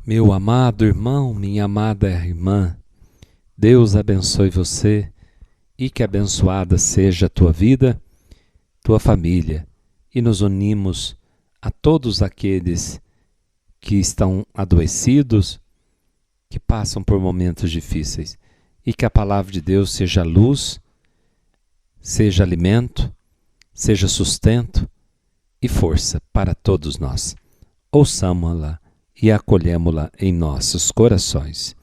Meu amado irmão, minha amada irmã, Deus abençoe você e que abençoada seja a tua vida, tua família, e nos unimos a todos aqueles que estão adoecidos, que passam por momentos difíceis, e que a palavra de Deus seja luz, seja alimento, seja sustento e força para todos nós. Ouçamo-la e acolhemo-la em nossos corações.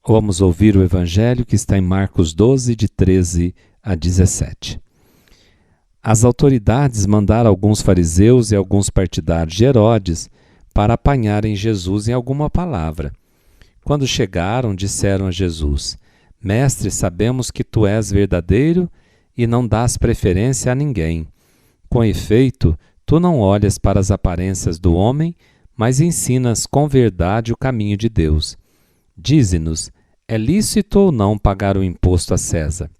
Vamos ouvir o Evangelho que está em Marcos 12, de 13 a 17. As autoridades mandaram alguns fariseus e alguns partidários de Herodes para apanharem Jesus em alguma palavra. Quando chegaram, disseram a Jesus: Mestre, sabemos que tu és verdadeiro e não dás preferência a ninguém. Com efeito, tu não olhas para as aparências do homem, mas ensinas com verdade o caminho de Deus. Dize-nos, é lícito ou não pagar o imposto a César?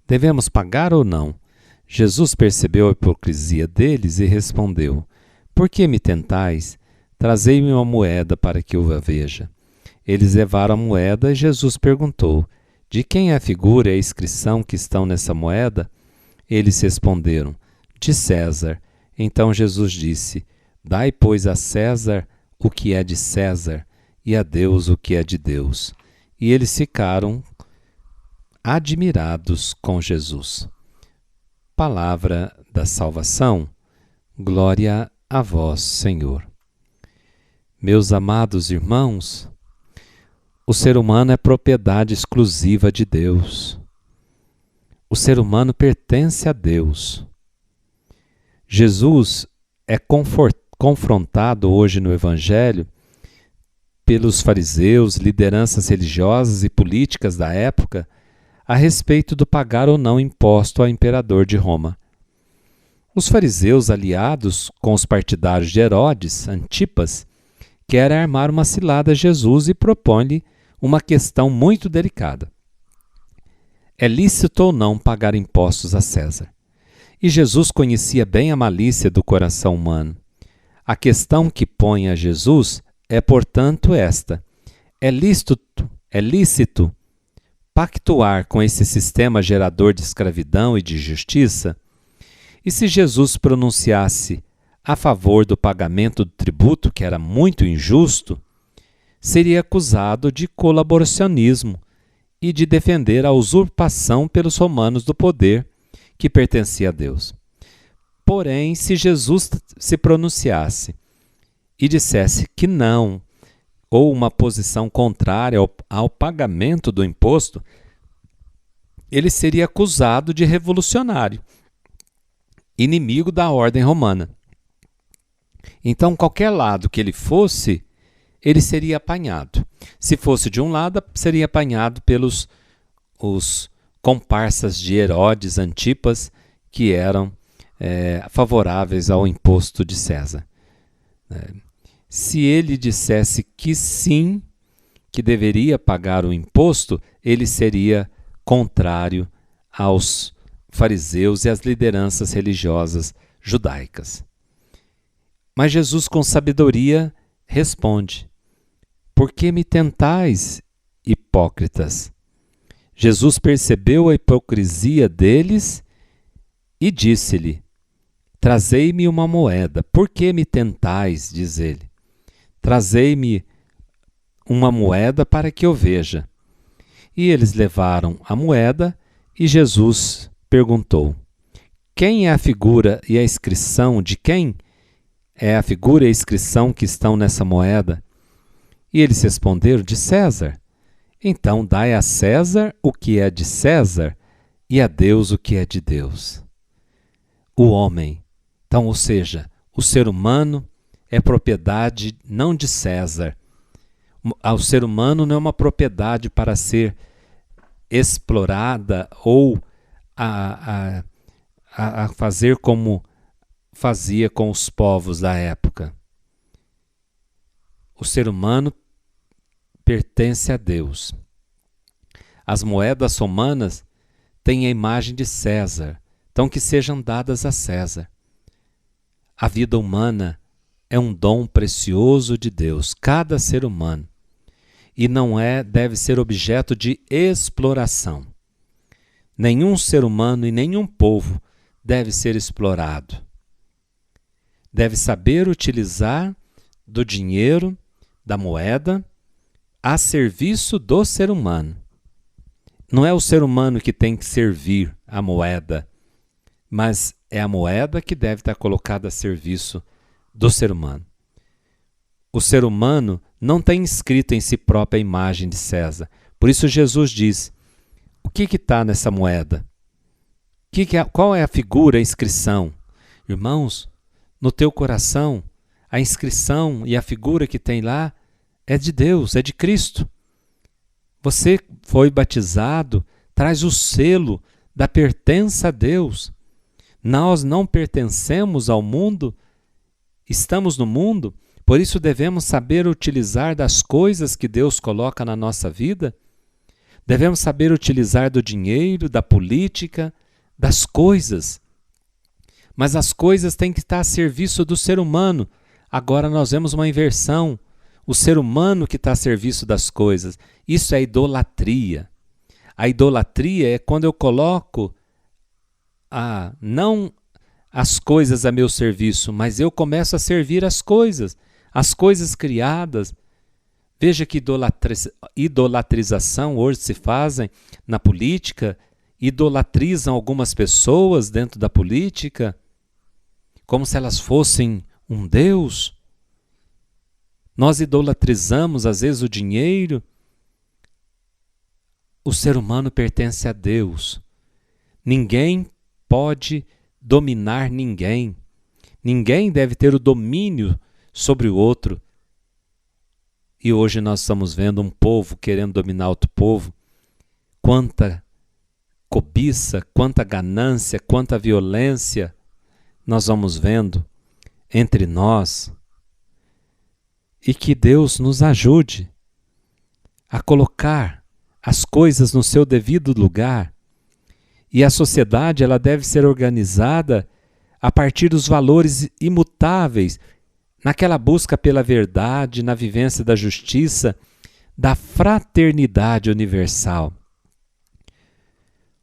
Devemos pagar ou não? Jesus percebeu a hipocrisia deles e respondeu: Por que me tentais? Trazei-me uma moeda para que eu a veja. Eles levaram a moeda e Jesus perguntou: De quem é a figura e a inscrição que estão nessa moeda? Eles responderam: De César. Então Jesus disse: Dai, pois, a César o que é de César, e a Deus o que é de Deus. E eles ficaram admirados com Jesus. Palavra da salvação. Glória a vós, Senhor. Meus amados irmãos, o ser humano é propriedade exclusiva de Deus. O ser humano pertence a Deus. Jesus é confrontado hoje no Evangelho pelos fariseus, lideranças religiosas e políticas da época a respeito do pagar ou não imposto ao imperador de Roma. Os fariseus, aliados com os partidários de Herodes, Antipas, querem armar uma cilada a Jesus e propõem-lhe uma questão muito delicada. É lícito ou não pagar impostos a César? E Jesus conhecia bem a malícia do coração humano. A questão que põe a Jesus é, portanto, esta: é lícito pactuar com esse sistema gerador de escravidão e de injustiça? E se Jesus pronunciasse a favor do pagamento do tributo, que era muito injusto, seria acusado de colaboracionismo e de defender a usurpação pelos romanos do poder que pertencia a Deus. Porém, se Jesus se pronunciasse e dissesse que não, ou uma posição contrária ao pagamento do imposto, ele seria acusado de revolucionário, inimigo da ordem romana. Então, qualquer lado que ele fosse, ele seria apanhado. Se fosse de um lado, seria apanhado pelos os comparsas de Herodes, Antipas, que eram favoráveis ao imposto de César. Se ele dissesse que sim, que deveria pagar o imposto, ele seria contrário aos fariseus e às lideranças religiosas judaicas. Mas Jesus, com sabedoria, responde: Por que me tentais, hipócritas? Jesus percebeu a hipocrisia deles e disse-lhe: Trazei-me uma moeda. Por que me tentais? Diz ele. Trazei-me uma moeda para que eu veja. E eles levaram a moeda e Jesus perguntou: Quem é a figura e a inscrição? De quem é a figura e a inscrição que estão nessa moeda? E eles responderam: De César. Então dai a César o que é de César e a Deus o que é de Deus. O homem, então, ou seja, o ser humano é propriedade não de César. O ser humano não é uma propriedade para ser explorada ou a fazer como fazia com os povos da época. O ser humano pertence a Deus. As moedas romanas têm a imagem de César, então que sejam dadas a César. A vida humana é um dom precioso de Deus, cada ser humano, e não deve ser objeto de exploração. Nenhum ser humano e nenhum povo deve ser explorado. Deve saber utilizar do dinheiro, da moeda, a serviço do ser humano. Não é o ser humano que tem que servir a moeda, mas é a moeda que deve estar colocada a serviço do ser humano. O ser humano não tem inscrito em si própria a imagem de César. Por isso Jesus diz, o que está nessa moeda? Qual é a figura, a inscrição? Irmãos, no teu coração, a inscrição e a figura que tem lá é de Deus, é de Cristo. Você foi batizado, traz o selo da pertença a Deus. Nós não pertencemos ao mundo, estamos no mundo, por isso devemos saber utilizar das coisas que Deus coloca na nossa vida. Devemos saber utilizar do dinheiro, da política, das coisas. Mas as coisas têm que estar a serviço do ser humano. Agora nós vemos uma inversão. O ser humano que está a serviço das coisas. Isso é idolatria. A idolatria é quando eu coloco não as coisas a meu serviço, mas eu começo a servir as coisas criadas. Veja que idolatrização hoje se fazem na política, idolatrizam algumas pessoas dentro da política, como se elas fossem um Deus. Nós idolatrizamos, às vezes, o dinheiro. O ser humano pertence a Deus. Ninguém pode dominar ninguém. Ninguém deve ter o domínio sobre o outro. E hoje nós estamos vendo um povo querendo dominar outro povo. Quanta cobiça, quanta ganância, quanta violência nós vamos vendo entre nós. E que Deus nos ajude a colocar as coisas no seu devido lugar. E a sociedade ela deve ser organizada a partir dos valores imutáveis, naquela busca pela verdade, na vivência da justiça, da fraternidade universal.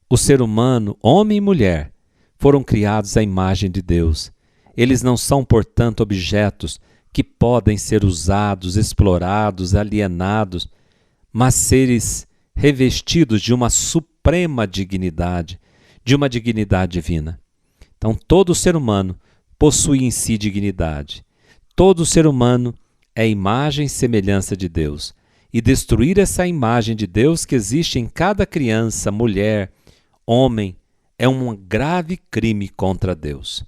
O ser humano, homem e mulher, foram criados à imagem de Deus. Eles não são, portanto, objetos que podem ser usados, explorados, alienados, mas seres revestidos de uma suprema dignidade, de uma dignidade divina. Então, todo ser humano possui em si dignidade. Todo ser humano é imagem e semelhança de Deus. E destruir essa imagem de Deus que existe em cada criança, mulher, homem, é um grave crime contra Deus.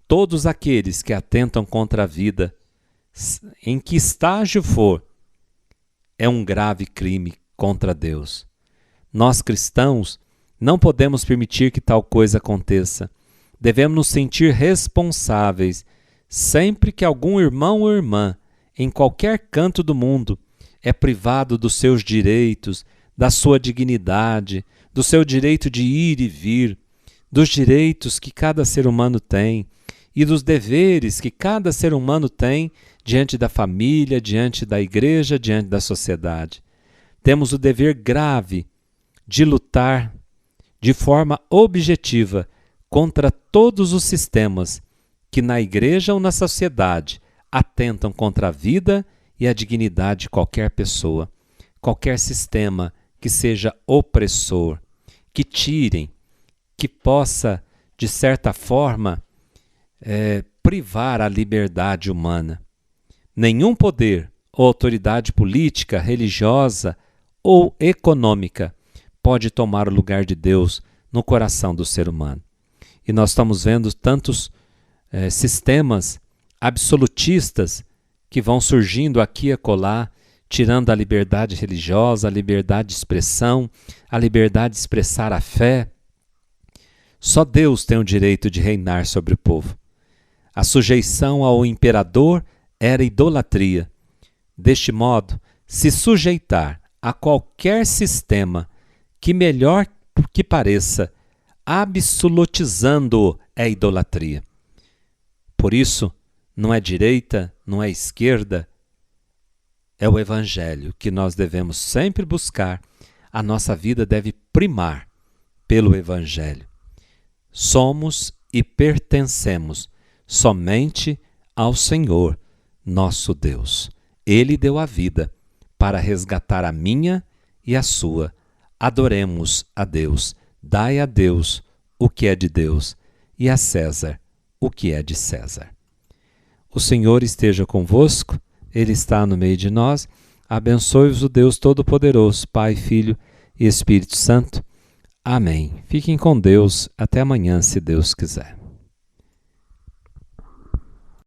Todos aqueles que atentam contra a vida, em que estágio for, é um grave crime contra Deus. Nós cristãos não podemos permitir que tal coisa aconteça. Devemos nos sentir responsáveis sempre que algum irmão ou irmã, em qualquer canto do mundo, é privado dos seus direitos, da sua dignidade, do seu direito de ir e vir, dos direitos que cada ser humano tem e dos deveres que cada ser humano tem diante da família, diante da igreja, diante da sociedade. Temos o dever grave de lutar de forma objetiva contra todos os sistemas que na igreja ou na sociedade atentam contra a vida e a dignidade de qualquer pessoa, qualquer sistema que seja opressor, que tirem, que possa, de certa forma, privar a liberdade humana. Nenhum poder ou autoridade política, religiosa ou econômica pode tomar o lugar de Deus no coração do ser humano. E nós estamos vendo tantos sistemas absolutistas que vão surgindo aqui e acolá, tirando a liberdade religiosa, a liberdade de expressão, a liberdade de expressar a fé. Só Deus tem o direito de reinar sobre o povo. A sujeição ao imperador era idolatria. Deste modo, se sujeitar a qualquer sistema que melhor que pareça, absolutizando-o, é idolatria. Por isso, não é direita, não é esquerda. É o Evangelho que nós devemos sempre buscar. A nossa vida deve primar pelo Evangelho. Somos e pertencemos somente ao Senhor, nosso Deus. Ele deu a vida para resgatar a minha e a sua. Adoremos a Deus. Dai a Deus o que é de Deus e a César o que é de César. O Senhor esteja convosco, Ele está no meio de nós. Abençoe-vos o Deus Todo-Poderoso, Pai, Filho e Espírito Santo. Amém. Fiquem com Deus. Até amanhã, se Deus quiser.